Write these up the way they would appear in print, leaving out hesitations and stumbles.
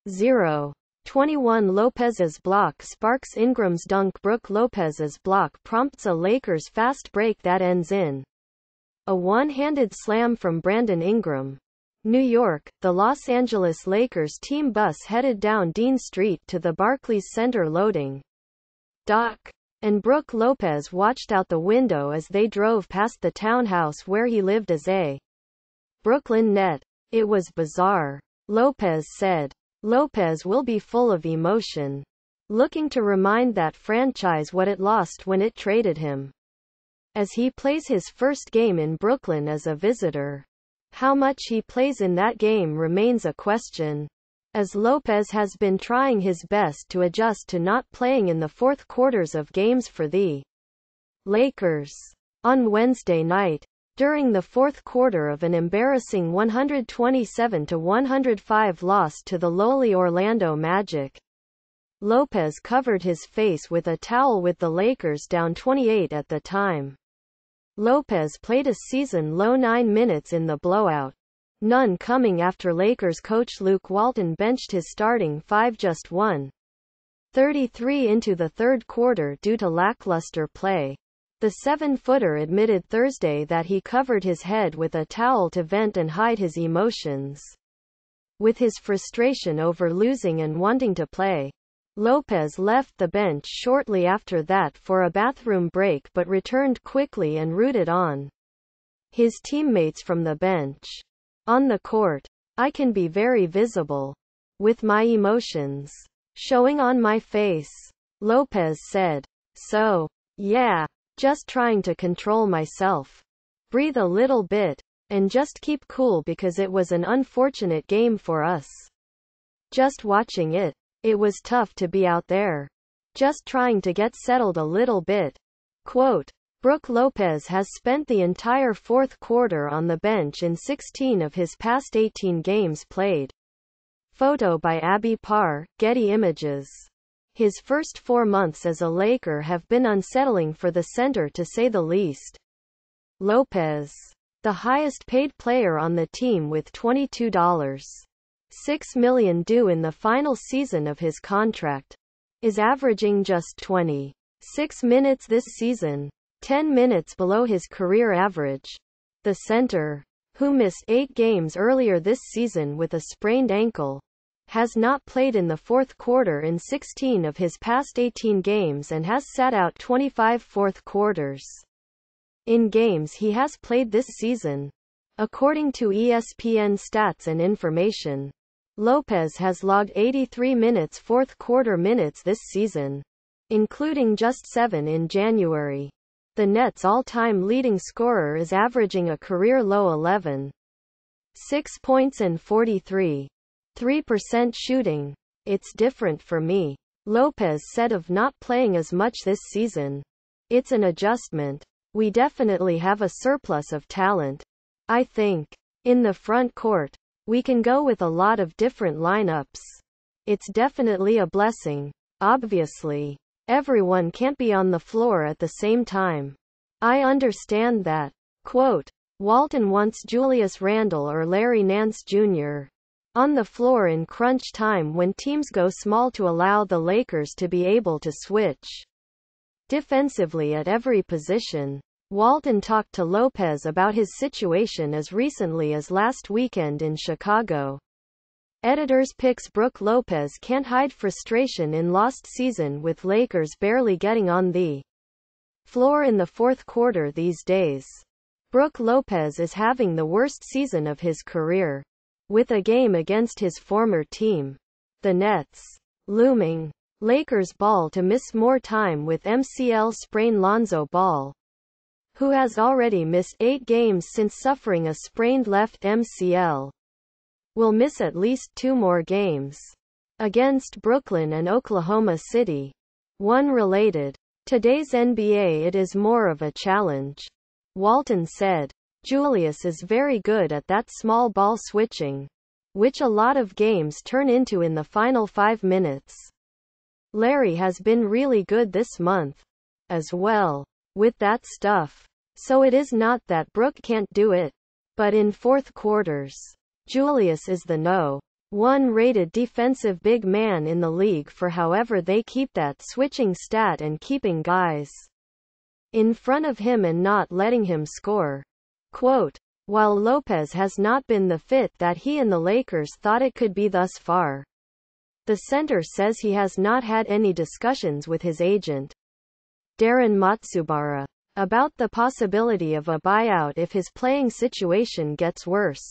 0:21 Lopez's block sparks Ingram's dunk. Brook Lopez's block prompts a Lakers fast break that ends in a one-handed slam from Brandon Ingram. New York, the Los Angeles Lakers team bus headed down Dean Street to the Barclays Center loading dock, and Brook Lopez watched out the window as they drove past the townhouse where he lived as a Brooklyn Net. "It was bizarre," Lopez said. Lopez will be full of emotion, looking to remind that franchise what it lost when it traded him, as he plays his first game in Brooklyn as a visitor. How much he plays in that game remains a question, as Lopez has been trying his best to adjust to not playing in the fourth quarters of games for the Lakers. On Wednesday night, during the fourth quarter of an embarrassing 127-105 loss to the lowly Orlando Magic, Lopez covered his face with a towel with the Lakers down 28 at the time. Lopez played a season-low 9 minutes in the blowout, none coming after Lakers coach Luke Walton benched his starting five just 1:33 into the third quarter due to lackluster play. The 7-footer admitted Thursday that he covered his head with a towel to vent and hide his emotions, with his frustration over losing and wanting to play. Lopez left the bench shortly after that for a bathroom break but returned quickly and rooted on his teammates from the bench. "On the court, I can be very visible, with my emotions showing on my face," Lopez said. "So, yeah. Just trying to control myself, breathe a little bit, and just keep cool because it was an unfortunate game for us. Just watching it, it was tough to be out there. Just trying to get settled a little bit." Quote, Brook Lopez has spent the entire fourth quarter on the bench in 16 of his past 18 games played. Photo by Abby Parr, Getty Images. His first 4 months as a Laker have been unsettling for the center to say the least. Lopez, the highest-paid player on the team with $22.6 million due in the final season of his contract, is averaging just 26 minutes this season, 10 minutes below his career average. The center, who missed 8 games earlier this season with a sprained ankle, has not played in the fourth quarter in 16 of his past 18 games and has sat out 25 fourth quarters in games he has played this season. According to ESPN Stats and Information, Lopez has logged 83 minutes fourth quarter minutes this season, including just 7 in January. The Nets' all-time leading scorer is averaging a career-low 11.6 points and 43.3% shooting. "It's different for me," Lopez said of not playing as much this season. "It's an adjustment. We definitely have a surplus of talent. I think, in the front court, we can go with a lot of different lineups. It's definitely a blessing. Obviously, everyone can't be on the floor at the same time. I understand that." Quote, Walton wants Julius Randle or Larry Nance Jr. on the floor in crunch time when teams go small to allow the Lakers to be able to switch defensively at every position. Walton talked to Lopez about his situation as recently as last weekend in Chicago. Editors picks Brook Lopez can't hide frustration in lost season with Lakers barely getting on the floor in the fourth quarter these days. Brook Lopez is having the worst season of his career, with a game against his former team, the Nets, looming. Lakers ball to miss more time with MCL sprain. Lonzo Ball, who has already missed 8 games since suffering a sprained left MCL, will miss at least 2 more games against Brooklyn and Oklahoma City. One related. Today's NBA, it is more of a challenge, Walton said. Julius is very good at that small ball switching, which a lot of games turn into in the final 5 minutes. Larry has been really good this month as well with that stuff. So it is not that Brook can't do it. But in fourth quarters, Julius is the No. 1 rated defensive big man in the league for however they keep that switching stat and keeping guys in front of him and not letting him score. Quote, while Lopez has not been the fit that he and the Lakers thought it could be thus far, the center says he has not had any discussions with his agent, Darren Matsubara, about the possibility of a buyout if his playing situation gets worse.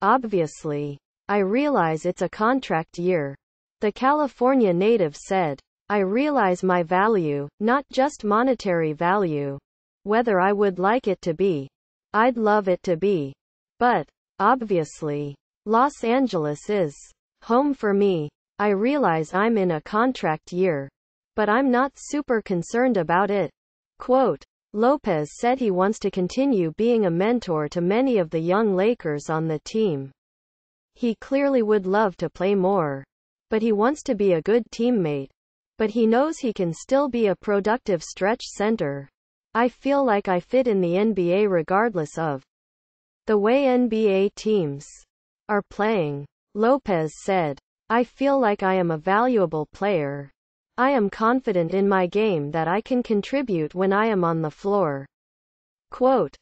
Obviously, I realize it's a contract year, the California native said. I realize my value, not just monetary value. Whether I would like it to be. I'd love it to be. But, obviously, Los Angeles is home for me. I realize I'm in a contract year, but I'm not super concerned about it. Quote, Lopez said he wants to continue being a mentor to many of the young Lakers on the team. He clearly would love to play more, but he wants to be a good teammate. But he knows he can still be a productive stretch center. I feel like I fit in the NBA regardless of the way NBA teams are playing, Lopez said. I feel like I am a valuable player. I am confident in my game that I can contribute when I am on the floor. Quote,